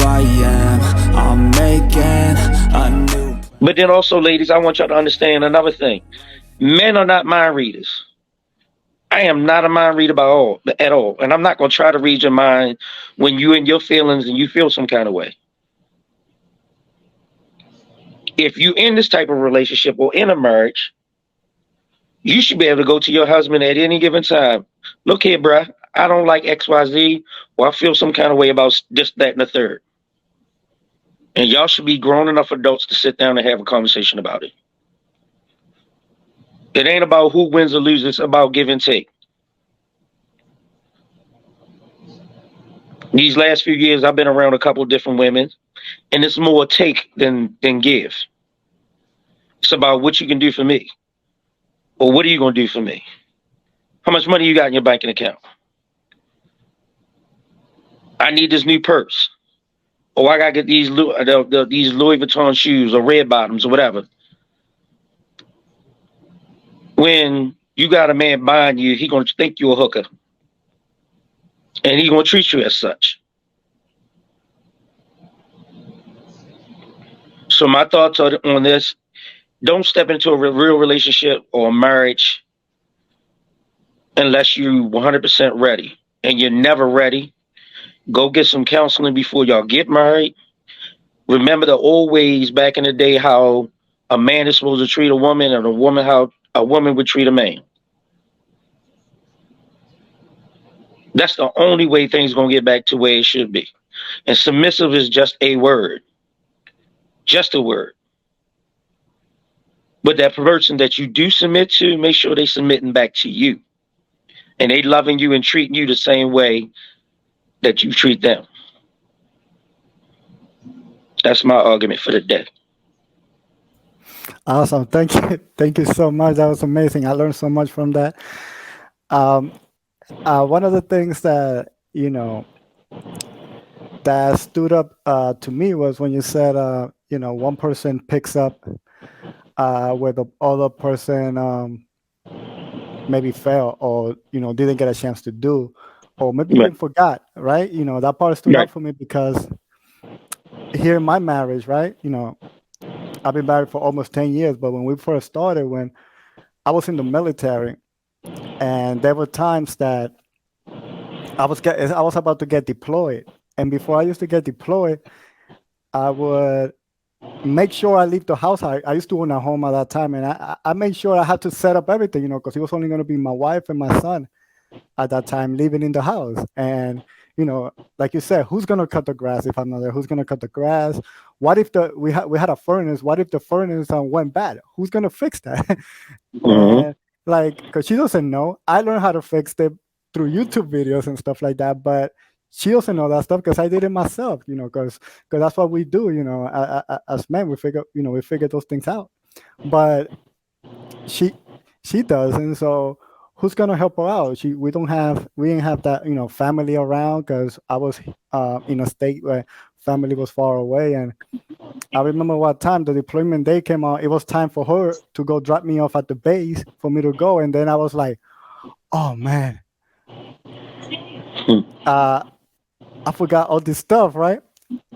I am. I'm making a new. But then also, ladies, I want y'all to understand another thing. Men are not mind readers. I am not a mind reader at all. And I'm not going to try to read your mind when you in your feelings and you feel some kind of way. If you in this type of relationship or in a marriage, you should be able to go to your husband at any given time. Look here, bruh, I don't like XYZ, or I feel some kind of way about this, that, and the third. And y'all should be grown enough adults to sit down and have a conversation about it. It ain't about who wins or loses, it's about give and take. These last few years, I've been around a couple of different women, and it's more take than give. It's about what you can do for me, or what are you going to do for me? How much money you got in your banking account? I need this new purse, or I got to get these Louis Vuitton shoes or red bottoms or whatever. When you got a man buying you, he going to think you a hooker, and he going to treat you as such. So my thoughts on this: don't step into a real relationship or a marriage unless you're 100% ready. And you're never ready. Go get some counseling before y'all get married. Remember the old ways back in the day, how a man is supposed to treat a woman, and how a woman would treat a man. That's the only way things are going to get back to where it should be. And submissive is just a word. Just a word. But that person that you do submit to, make sure they submitting back to you. And they loving you and treating you the same way that you treat them. That's my argument for the day. Awesome. Thank you. Thank you so much. That was amazing. I learned so much from that. One of the things that, that stood up to me was when you said, one person picks up where the other person maybe failed, or, didn't get a chance to do, or maybe even forgot, right? That part stood out for me because here in my marriage, right? I've been married for almost 10 years, but when we first started, when I was in the military, and there were times that I was about to get deployed. And before I used to get deployed, I would make sure I leave the house. I used to own a home at that time, and I made sure I had to set up everything, because it was only going to be my wife and my son at that time living in the house. And, like you said, who's going to cut the grass if I'm not there? Who's going to cut the grass? What if we had a furnace? What if the furnace went bad? Who's going to fix that? Mm-hmm. And because she doesn't know. I learned how to fix it through YouTube videos and stuff like that, but she doesn't know that stuff because I did it myself, because that's what we do, as men. We figure those things out. But she does, and so who's gonna help her out? We didn't have that family around, because I was in a state where family was far away. And I remember what time the deployment day came out, it was time for her to go drop me off at the base for me to go. And then I was like, oh man, I forgot all this stuff, right?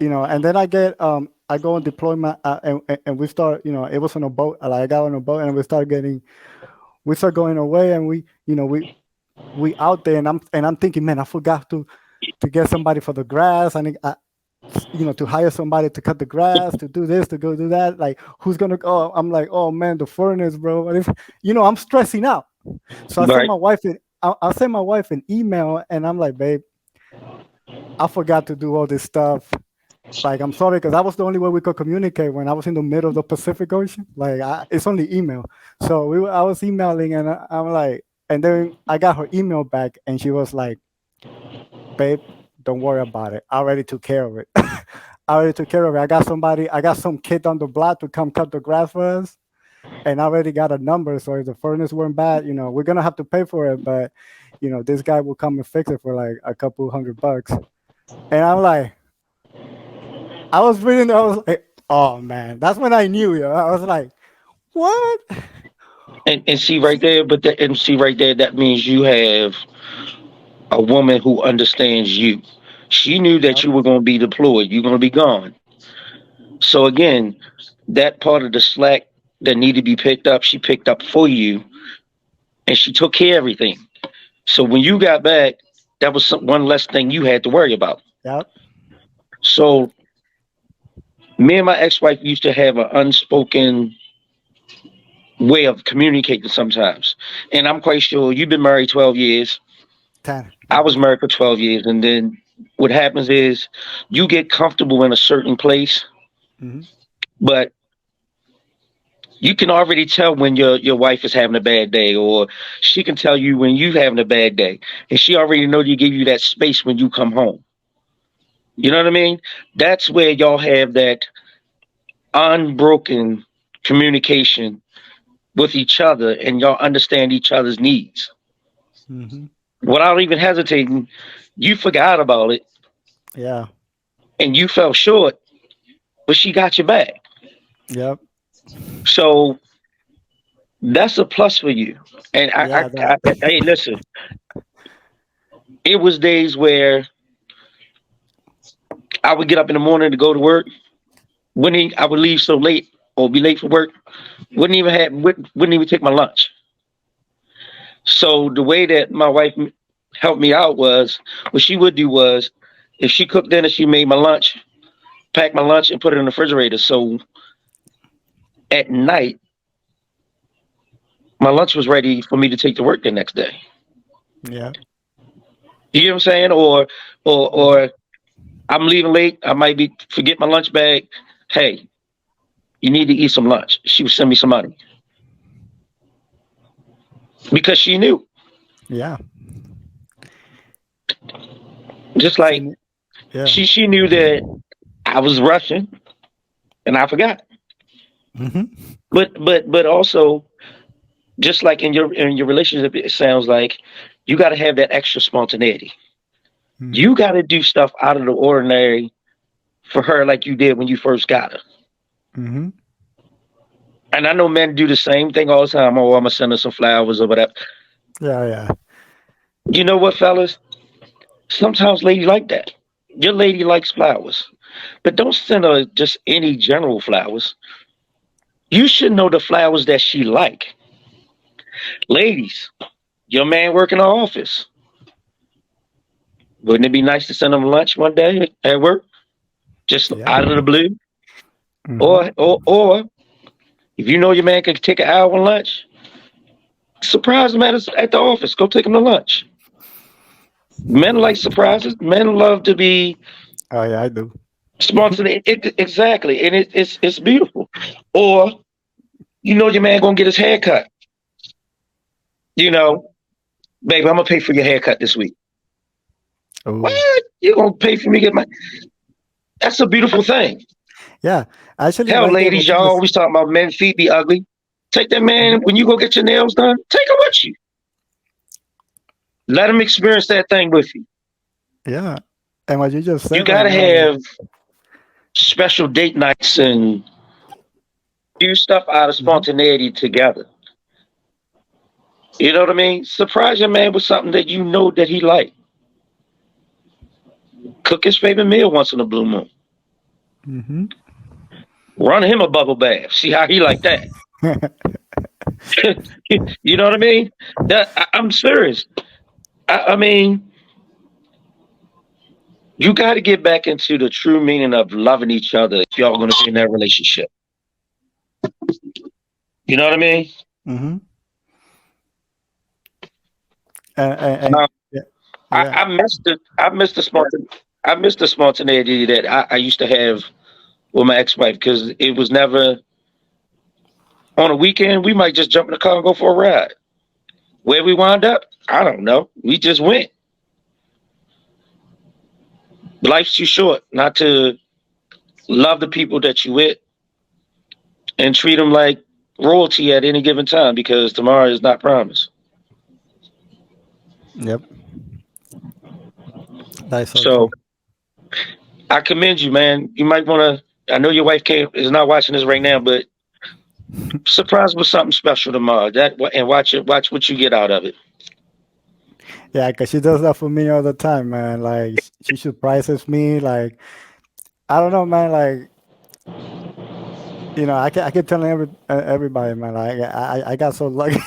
And then I go on deployment, and we start, it was on a boat. Like I got on a boat, and we start going away, and we out there, and I'm thinking, man, I forgot to get somebody for the grass. I need, to hire somebody to cut the grass, to do this, to go do that. Like, who's gonna go? I'm like, oh man, the furnace, bro. What if, I'm stressing out. So I sent my wife an email, and I'm like, babe, I forgot to do all this stuff. Like, I'm sorry, because that was the only way we could communicate when I was in the middle of the Pacific Ocean. Like, it's only email. So I was emailing, and I'm like, and then I got her email back, and she was like, babe, don't worry about it. I already took care of it. I got some kid on the block to come cut the grass for us. And I already got a number. So if the furnace weren't bad, we're going to have to pay for it. But, this guy will come and fix it for like a couple $100. And I'm like, I was like, oh man, that's when I knew. I was like, what? And see right there, that means you have a woman who understands you. She knew that Yep. you were going to be deployed. You're going to be gone. So again, that part of the slack that needed to be picked up, she picked up for you, and she took care of everything. So when you got back, that was one less thing you had to worry about. Yep. So me and my ex-wife used to have an unspoken way of communicating sometimes. And I'm quite sure you've been married 12 years. 10. I was married for 12 years. And then what happens is you get comfortable in a certain place, Hmm. but you can already tell when your wife is having a bad day, or she can tell you when you having a bad day. And she already know to give you that space when you come home. You know what I mean? That's where y'all have that unbroken communication with each other, and y'all understand each other's needs. Hmm. Without even hesitating, you forgot about it Yeah. and you fell short, but she got your back. Yep. So that's a plus for you. And Yeah. That. hey, listen, it was days where I would get up in the morning to go to work. I would leave so late or be late for work. Wouldn't even take my lunch. So the way that my wife helped me out was what she would do was if she cooked dinner, she made my lunch, packed my lunch, and put it in the refrigerator. So at night, my lunch was ready for me to take to work the next day. Yeah. You get what I'm saying? Or Hmm. or I'm leaving late. I might be forget my lunch bag. Hey, you need to eat some lunch. She would send me some money because she knew. Yeah. Just She. like Yeah. she knew that I was rushing and I forgot. Hmm. But also just like in your relationship, it sounds like you got to have that extra spontaneity. Hmm. You got to do stuff out of the ordinary for her, like you did when you first got her. Hmm. And I know men do the same thing all the time. Oh, I'm gonna send her some flowers or whatever. Yeah. Yeah. You know what, fellas? Sometimes lady like that. Your lady likes flowers, but don't send her just any general flowers. You should know the flowers that she like. Ladies, your man work in the office. Wouldn't it be nice to send him lunch one day at work, just Yeah. out of the blue? Hmm. Or if you know your man can take an hour lunch, surprise him at the office. Go take him to lunch. Men like surprises. Men love to be Oh yeah, I do. spontaneous. Exactly, and it's beautiful. Or you know your man gonna get his hair cut. You know, baby, I'm gonna pay for your haircut this week. Oh. What? You gonna pay for me to get my? That's a beautiful thing. Yeah. I actually Hell, like it when ladies, you y'all just. always talking about men feet be ugly. Take that man Mhm. when you go get your nails done. Take him with you. Let him experience that thing with you. Yeah. And what you just You said right gotta now, like. have special date nights and do stuff out of Mhm. spontaneity together. You know what I mean? Surprise your man with something that you know that he like. Cook his favorite meal once in a blue moon. Mhm. Run him a bubble bath. See how he like that. You know what I mean? I'm serious. I mean, you got to get back into the true meaning of loving each other if y'all going to be in that relationship. You know what I mean? Mhm. And Uh, yeah, I, yeah. I missed the I missed the spontaneity that I used to have with my ex-wife because it was never on a weekend. We might just jump in the car and go for a ride. Where we wound up, I don't know. We just went. Life's too short not to love the people that you with and treat them like royalty at any given time because tomorrow is not promised. Yep. That's so So true. I commend you, man. You might want to. I know your wife is not watching this right now, but surprise with something special tomorrow. That and watch it. Watch what you get out of it. Yeah, because she does that for me all the time, man. Like she surprises me. Like I don't know, man. Like I keep telling everybody, man. Like I got so lucky.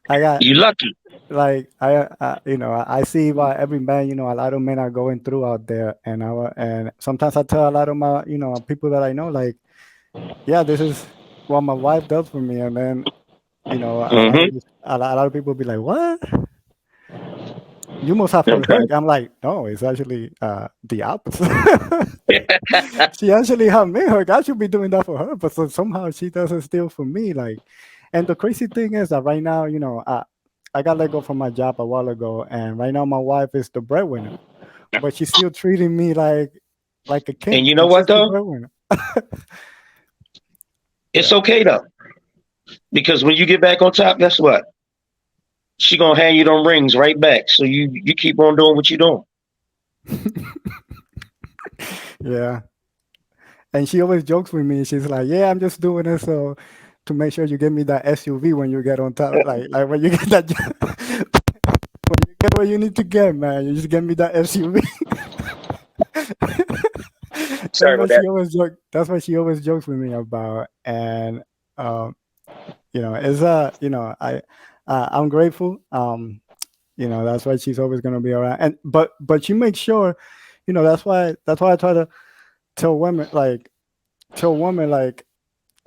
I got You lucky. like I see what every man, a lot of men are going through out there, and sometimes I tell a lot of my people that I know, like, yeah, this is what my wife does for me, and then Hmm. a lot of people be like, what? You must have her Okay. hook. I'm like, no, it's actually the opposite. She actually have me hook. I should be doing that for her, but somehow she does it still for me. Like, and the crazy thing is that right now, I got let go from my job a while ago, and right now my wife is the breadwinner, but she's still treating me like a And king, you know and what she's the though? breadwinner. It's Yeah. okay though, because when you get back on top, guess what? She gonna hand you them rings right back. So you keep on doing what you doing. Yeah. And she always jokes with me. She's like, "Yeah, I'm just doing it so to make sure you give me that SUV when you get on top, like when you get that when you get where you need to get, man. You just give me that SUV." That's Sorry about what that. she always joke. That's what she always jokes with me about, and um, it's I'm grateful. That's why she's always gonna be around, and but she makes sure, that's why I try to tell women like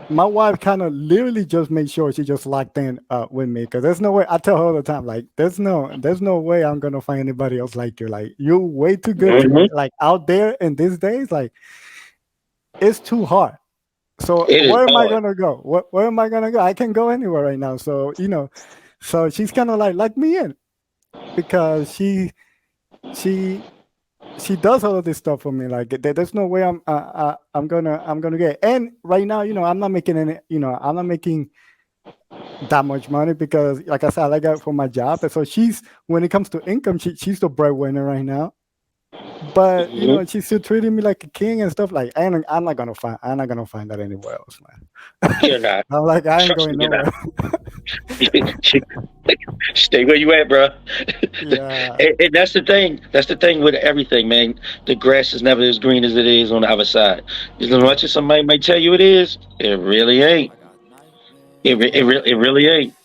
my wife kind of literally just made sure she just locked in with me because there's no way. I tell her all the time, like, there's no way I'm gonna find anybody else like you. Like, you're way too good to Hmm. me. Like, out there in these days, like, it's too hard. So It is where am I hard. gonna go? Where am I gonna go? I can go anywhere right now. So so she's kind of like let me in because she she does all of this stuff for me. Like, there's no way I'm gonna get. And right now, I'm not making any. I'm not making that much money because, like I said, I got it for my job. And so when it comes to income, she's the breadwinner right now. But Hmm. she's still treating me like a king and stuff. Like, I'm not gonna find that anywhere else, man. You're not. I'm like, I ain't Trust going me, you're not. nowhere. Stay where you at, bro. Yeah, And that's the thing. That's the thing with everything, man. The grass is never as green as it is on the other side. As much as somebody might tell you it is, it really ain't. It yeah. really ain't.